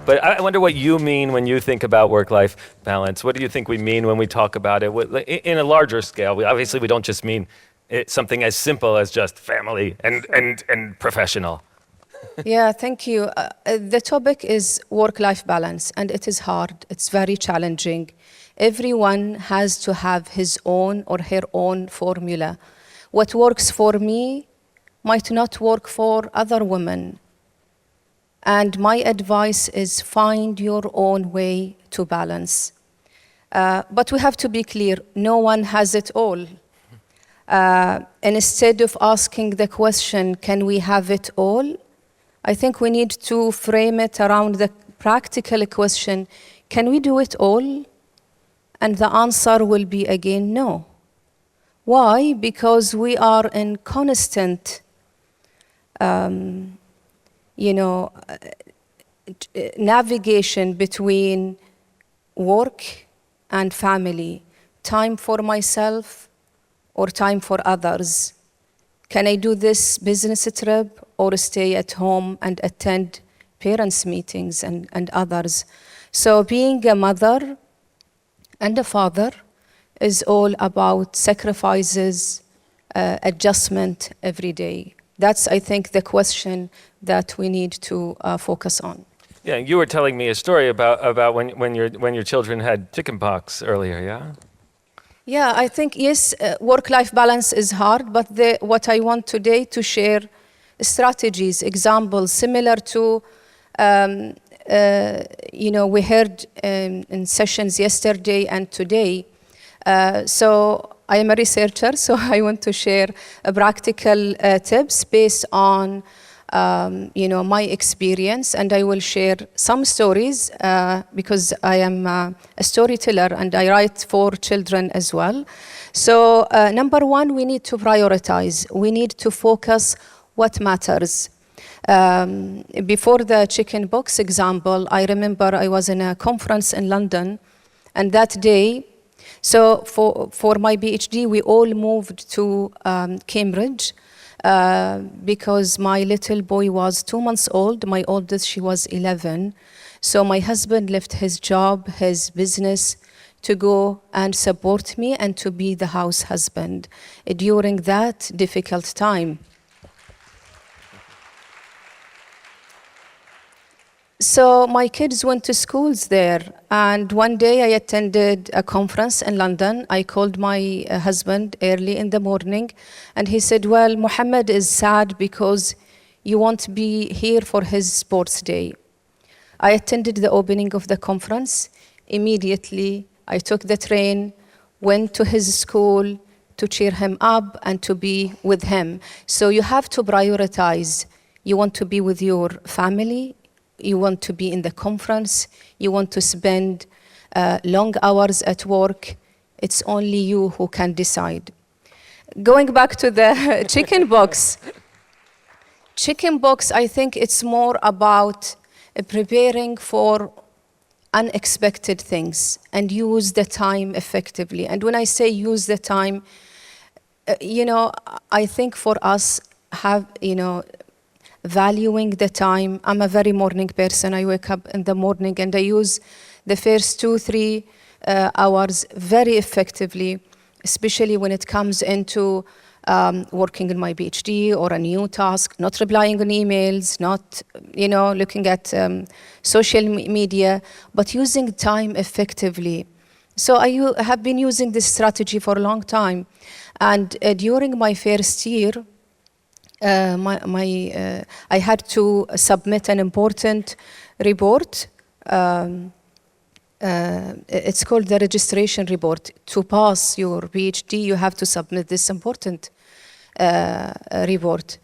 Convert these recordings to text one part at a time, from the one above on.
But I wonder what you mean when you think about work-life balance. What do you think we mean when we talk about it in a larger scale? Obviously, we don't just mean something as simple as just family and professional. Yeah, thank you. The topic is work-life balance, and it is hard. It's very challenging. Everyone has to have his own or her own formula. What works for me might not work for other women. And my advice is find your own way to balance. But we have to be clear, no one has it all. And instead of asking the question, can we have it all? I think we need to frame it around the practical question, can we do it all? And the answer will be again, no. Why? Because we are in constant, navigation between work and family, time for myself or time for others. Can I do this business trip or stay at home and attend parents' meetings and others? So being a mother and a father is all about sacrifices, adjustment every day. That's, I think, the question that we need to focus on. Yeah, you were telling me a story about when your children had chickenpox earlier, yeah? Yeah, I think, yes, work-life balance is hard, but what I want today to share strategies, examples, similar to, we heard in sessions yesterday and today. So I am a researcher, so I want to share practical tips based on my experience, and I will share some stories because I am a storyteller and I write for children as well. So number one, we need to prioritize. We need to focus what matters. Before the chicken box example, I remember I was in a conference in London, and that day, so for my PhD, we all moved to Cambridge. Because my little boy was 2 months old, my oldest, she was 11. So my husband left his job, his business, to go and support me and to be the house husband during that difficult time. So my kids went to schools there, and one day I attended a conference in London. I called my husband early in the morning, and he said, well, Muhammad is sad because you won't be here for his sports day. I attended the opening of the conference. Immediately, I took the train, went to his school to cheer him up and to be with him. So you have to prioritize. You want to be with your family, you want to be in the conference, you want to spend long hours at work. It's only you who can decide. Going back to the chicken box. Chicken box, I think it's more about preparing for unexpected things and use the time effectively. And when I say use the time, I think for us valuing the time. I'm a very morning person. I wake up in the morning and I use the first 2-3 hours very effectively, especially when it comes into working in my PhD or a new task, not replying on emails, not looking at social media, but using time effectively. So I have been using this strategy for a long time. And during my first year, I had to submit an important report. It's called the registration report. To pass your PhD, you have to submit this important report.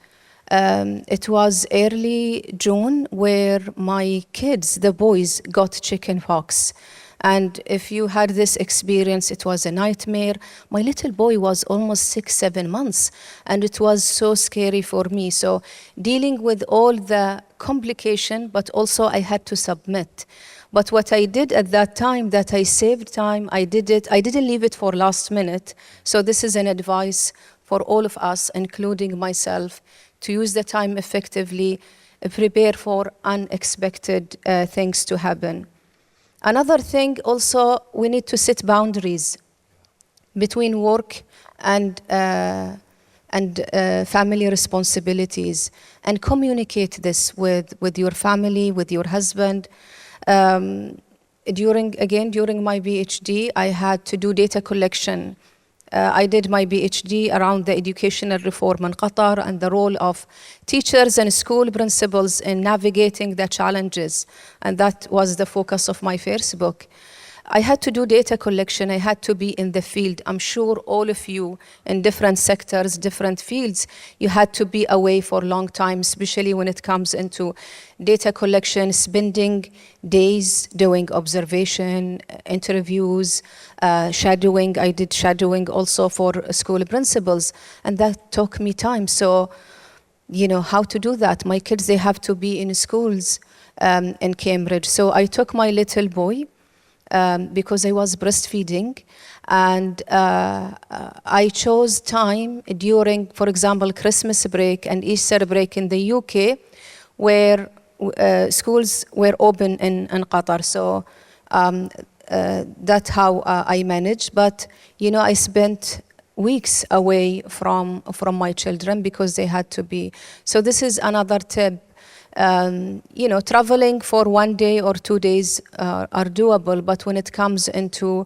It was early June where my kids, the boys, got chicken pox. And if you had this experience, it was a nightmare. My little boy was almost 6-7 months, and it was so scary for me. So dealing with all the complication, but also I had to submit. But what I did at that time, that I saved time, I didn't leave it for last minute. So this is an advice for all of us, including myself, to use the time effectively. prepare for unexpected things to happen. Another thing also, we need to set boundaries between work and family responsibilities, and communicate this with your family, with your husband. During my PhD, I had to do data collection. I did my PhD around the educational reform in Qatar and the role of teachers and school principals in navigating the challenges. And that was the focus of my first book. I had to do data collection. I had to be in the field. I'm sure all of you in different sectors, different fields, you had to be away for a long time, especially when it comes into data collection, spending days doing observation, interviews, shadowing. I did shadowing also for school principals, and that took me time. So, how to do that? My kids, they have to be in schools in Cambridge. So I took my little boy, because I was breastfeeding, and I chose time during, for example, Christmas break and Easter break in the UK, where schools were open in Qatar. So that's how I managed. But I spent weeks away from my children because they had to be. So this is another tip. Traveling for 1 day or 2 days are doable, but when it comes into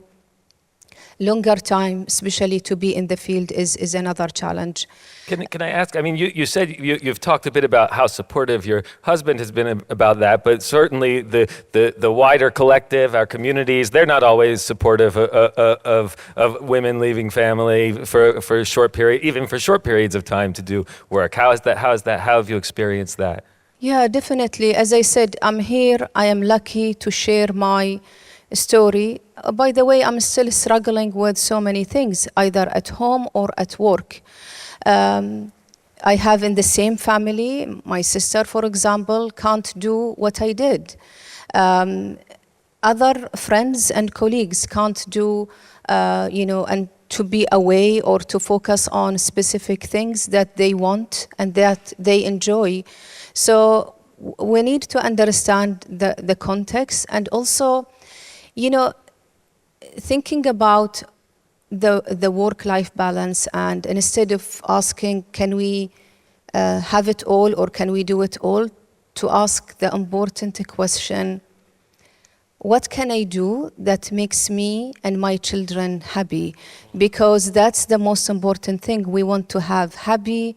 longer time, especially to be in the field, is another challenge. Can I ask, I mean, you said you've talked a bit about how supportive your husband has been about that, but certainly the wider collective, our communities, they're not always supportive of women leaving family for a short period, even for short periods of time to do work. How have you experienced that? Yeah, definitely. As I said, I'm here. I am lucky to share my story. By the way, I'm still struggling with so many things, either at home or at work. I have in the same family, my sister, for example, can't do what I did. Other friends and colleagues can't do, and to be away or to focus on specific things that they want and that they enjoy. So we need to understand the context, and also, thinking about the work-life balance, and instead of asking, can we have it all or can we do it all, to ask the important question, what can I do that makes me and my children happy? Because that's the most important thing. We want to have happy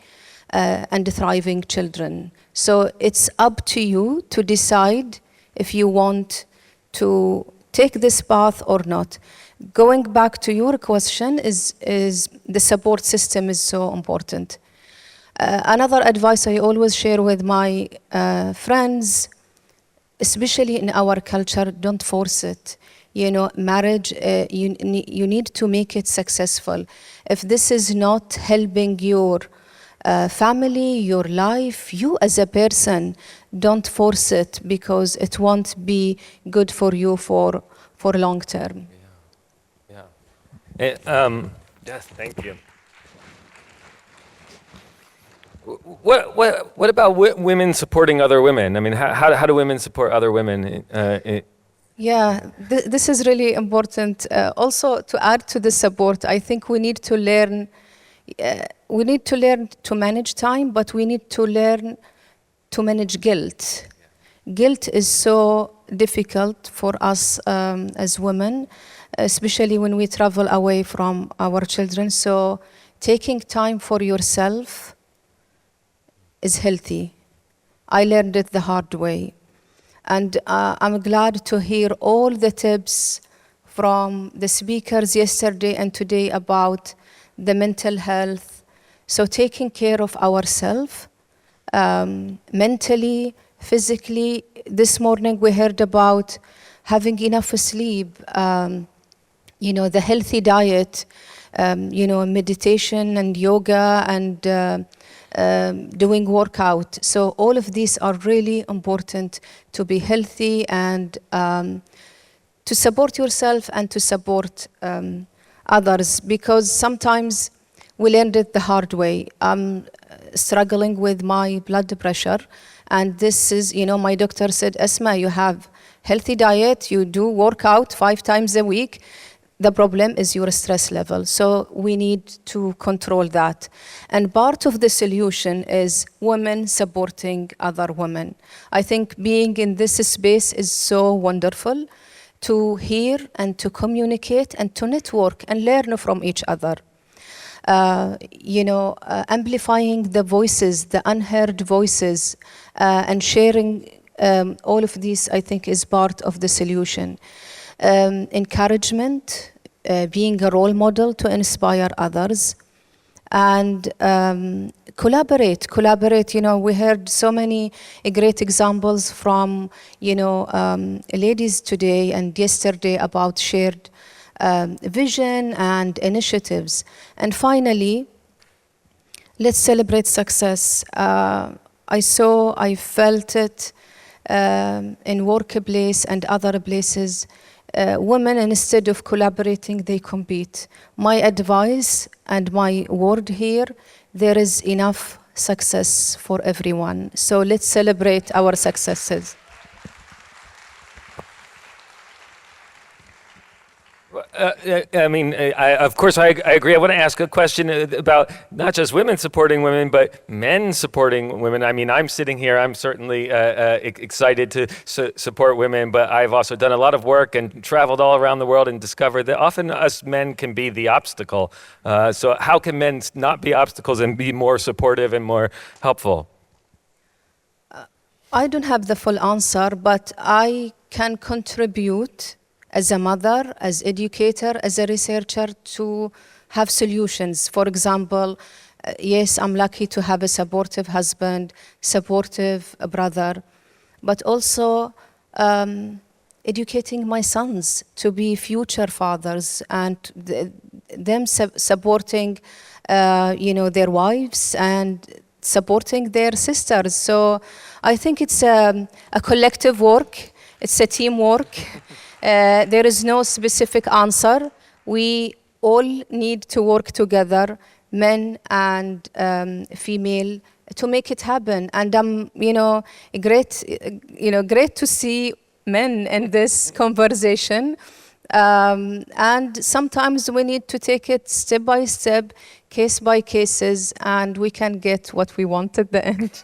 and thriving children. So it's up to you to decide if you want to take this path or not. Going back to your question, is the support system is so important. Another advice I always share with my friends, especially in our culture, don't force it. Marriage, you need to make it successful. If this is not helping your family, your life, you as a person, don't force it, because it won't be good for you for long term. Yes, thank you. What about women supporting other women? I mean, how do women support other women? This is really important. Also, to add to the support, I think we need to learn. We need to learn to manage time, but we need to learn to manage guilt. Guilt is so difficult for us as women, especially when we travel away from our children. So taking time for yourself is healthy. I learned it the hard way. And I'm glad to hear all the tips from the speakers yesterday and today about the mental health. So taking care of ourselves, mentally, physically. This morning we heard about having enough sleep, the healthy diet, meditation and yoga and doing workout. So all of these are really important to be healthy and to support yourself and to support others, because sometimes we learned it the hard way. I'm struggling with my blood pressure, And this is, my doctor said, Asma, you have healthy diet, you do workout 5 times a week. The problem is your stress level. So we need to control that. And part of the solution is women supporting other women. I think being in this space is so wonderful to hear and to communicate and to network and learn from each other. Amplifying the voices, the unheard voices, and sharing all of these, I think, is part of the solution. Encouragement, being a role model to inspire others, and collaborate. We heard so many great examples from ladies today and yesterday about shared vision and initiatives. And finally, let's celebrate success. I felt it in workplace and other places. Women, instead of collaborating, they compete. My advice and my word here, there is enough success for everyone. So let's celebrate our successes. Of course, I agree. I want to ask a question about not just women supporting women, but men supporting women. I mean, I'm sitting here, I'm certainly excited to support women, but I've also done a lot of work and traveled all around the world and discovered that often us men can be the obstacle. So how can men not be obstacles and be more supportive and more helpful? I don't have the full answer, but I can contribute as a mother, as educator, as a researcher to have solutions. For example, yes, I'm lucky to have a supportive husband, supportive brother, but also educating my sons to be future fathers and them supporting their wives and supporting their sisters. So I think it's a collective work, it's a teamwork. There is no specific answer. We all need to work together, men and female, to make it happen. And I'm, great to see men in this conversation. And sometimes we need to take it step by step, case by cases, and we can get what we want at the end.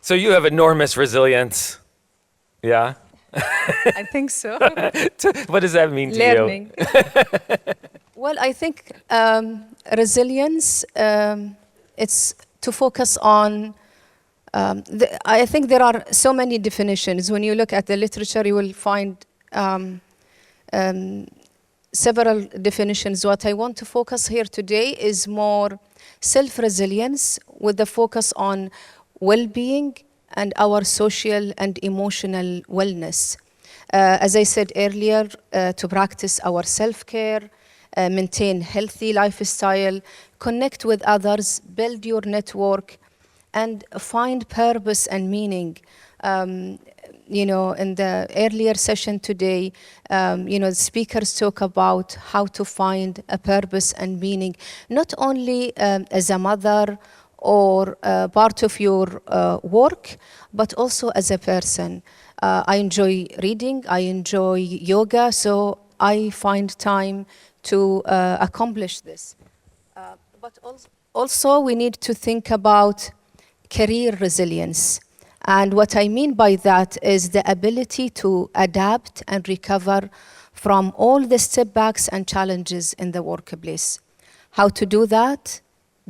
So you have enormous resilience, yeah? I think so. What does that mean to Learning. you? Well, I think resilience, it's to focus on, I think there are so many definitions. When you look at the literature, you will find several definitions. What I want to focus here today is more self-resilience with the focus on well-being and our social and emotional wellness. As I said earlier, to practice our self-care, maintain healthy lifestyle, connect with others, build your network, and find purpose and meaning. In the earlier session today, the speakers talk about how to find a purpose and meaning, not only as a mother or part of your work, but also as a person. I enjoy reading, I enjoy yoga, so I find time to accomplish this. But also we need to think about career resilience. And what I mean by that is the ability to adapt and recover from all the setbacks and challenges in the workplace. How to do that?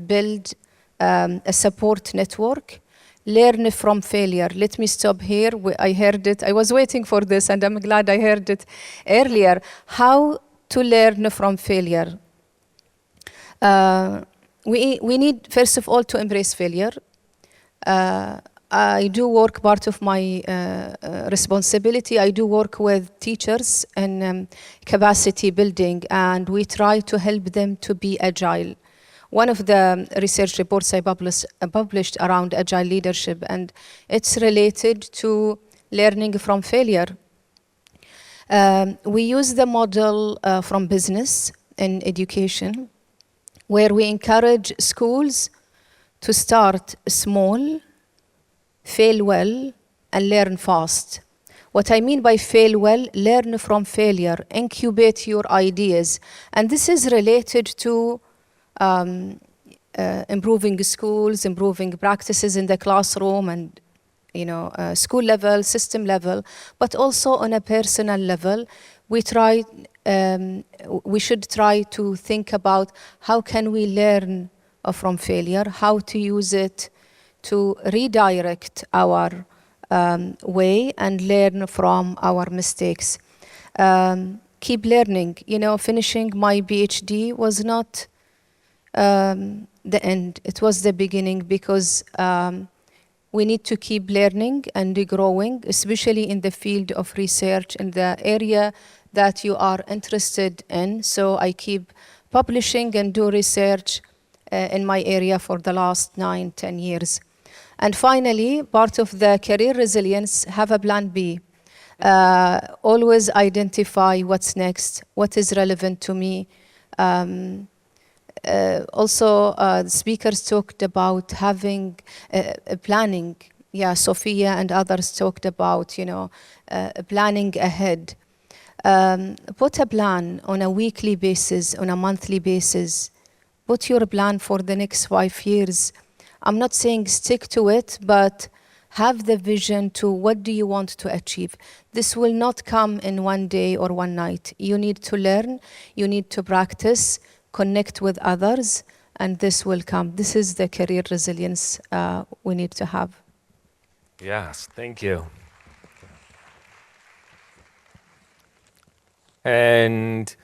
Build a support network, learn from failure. Let me stop here. I heard it. I was waiting for this, and I'm glad I heard it earlier. How to learn from failure. We need, first of all, to embrace failure. I do work, part of my responsibility, I do work with teachers in capacity building, and we try to help them to be agile. One of the research reports I published around agile leadership, and it's related to learning from failure. We use the model from business in education. where we encourage schools to start small, fail well, and learn fast. What I mean by fail well, learn from failure, incubate your ideas. And this is related to improving schools, improving practices in the classroom and school level, system level, but also on a personal level. We should try to think about how can we learn from failure, how to use it to redirect our way and learn from our mistakes. Keep learning. Finishing my PhD was not the end. It was the beginning, because we need to keep learning and growing, especially in the field of research, in the area that you are interested in. So I keep publishing and do research in my area for the last 9-10 years. And finally, part of the career resilience, have a plan B. Always identify what's next, what is relevant to me. Also, the speakers talked about having planning. Yeah, Sophia and others talked about, planning ahead. Put a plan on a weekly basis, on a monthly basis. Put your plan for the next 5 years. I'm not saying stick to it, but have the vision to what do you want to achieve. This will not come in one day or one night. You need to learn, you need to practice, connect with others, and this will come. This is the career resilience we need to have. Yes, thank you. And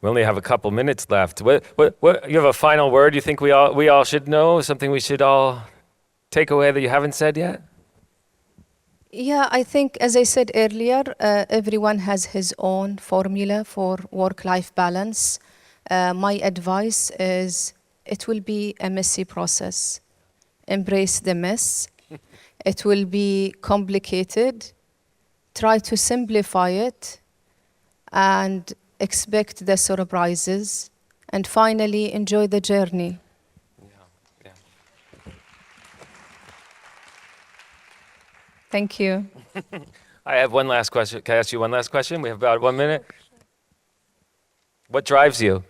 we only have a couple minutes left. What you have a final word you think we all should know? Something we should all take away that you haven't said yet? Yeah, I think, as I said earlier, everyone has his own formula for work-life balance. My advice is it will be a messy process. Embrace the mess. It will be complicated. Try to simplify it and expect the surprises. And finally, enjoy the journey. Yeah. Thank you. I have one last question. Can I ask you one last question? We have about 1 minute. What drives you?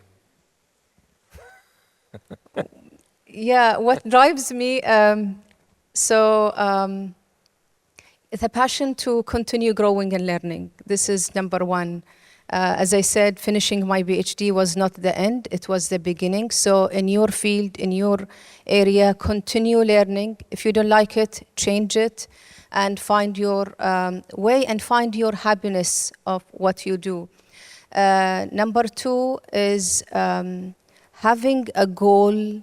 Yeah, what drives me, it's a passion to continue growing and learning. This is number one. As I said, finishing my PhD was not the end, it was the beginning. So in your field, in your area, continue learning. If you don't like it, change it and find your way and find your happiness of what you do. Number two is having a goal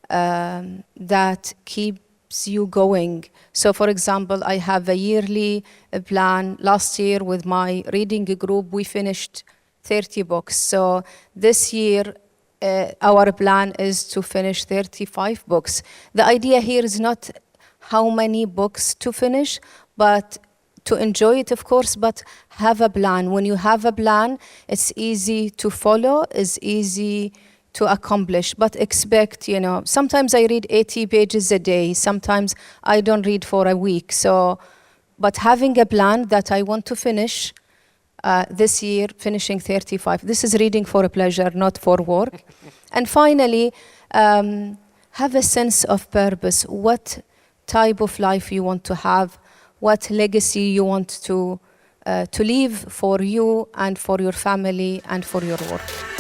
that keeps you going. So for example, I have a yearly plan. Last year with my reading group, we finished 30 books. So this year, our plan is to finish 35 books. The idea here is not how many books to finish, but to enjoy it, of course, but have a plan. When you have a plan, it's easy to follow, it's easy to accomplish, but expect, sometimes I read 80 pages a day, sometimes I don't read for a week. So, but having a plan that I want to finish this year, finishing 35. This is reading for a pleasure, not for work. And finally, have a sense of purpose. What type of life you want to have, what legacy you want to leave for you and for your family and for your work.